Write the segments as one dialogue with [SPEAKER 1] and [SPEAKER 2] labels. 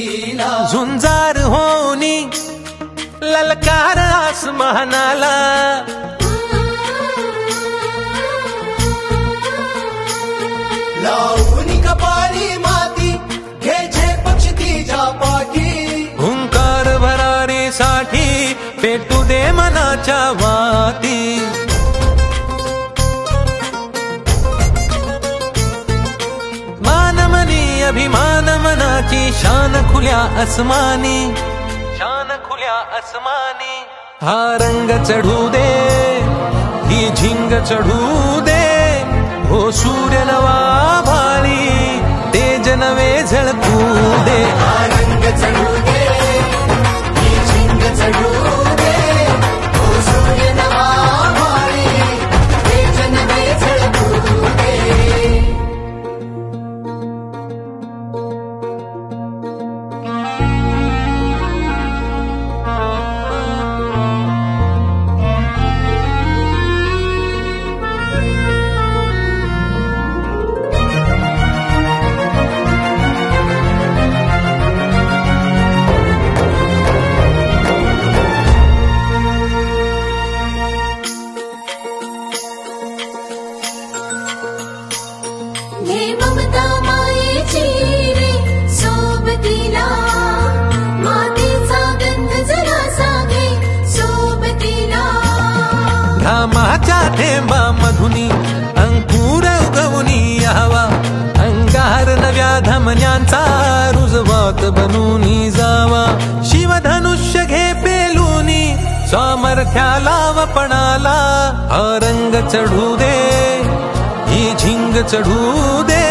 [SPEAKER 1] लीला
[SPEAKER 2] झुंजार होनी ललकार आसमानाला
[SPEAKER 1] लावून कपाळी माती घ्यायचे पक्ष तिच्या पाठी
[SPEAKER 2] हुंकार भरारीसाठी पेटू दे मनाच्या वाती मानमनी अभिमान मनाची शान खुल्या आसमानी शान खुल्या आसमानी हा रंग चढू दे ही झिंग चढू दे हो सूर्य नवा भाळी तेज नवे झळकू दे
[SPEAKER 1] हा रंग चढू दे ही झिंग चढू दे हो सूर्य नवा भाळी तेज नवे झळकू दे
[SPEAKER 3] हे ममता मायेची रे सोबतीला मातीचा गंध जरा सागे सोबतीला
[SPEAKER 2] घामाच्या थेंबा मधुनी अंकुर उगवूनी यावा अंगार नव्या धमन्यांचा रुजवात बनूनी जावा शिवधनुष्य घे पेलूनी सामर्थ्याला वपणाला हा रंग चढू दे ही झिंग चढू दे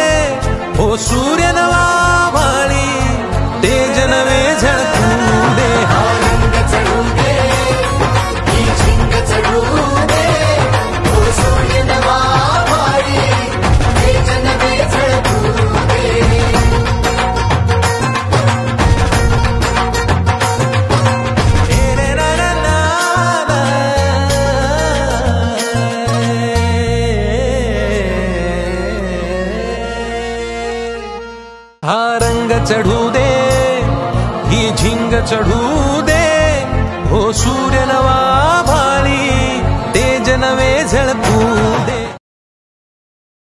[SPEAKER 2] हो सूर्य नवा भाळी तेज नवे झळकू दे
[SPEAKER 1] हा रंग चढू दे ही झिंग चढू दे हो सूर्य नवा भाळी तेज नवे झळकू दे
[SPEAKER 2] हा रंग चढू दे ही झिंग चढू दे हो सूर्य नवा भाळी तेज नवे झळकू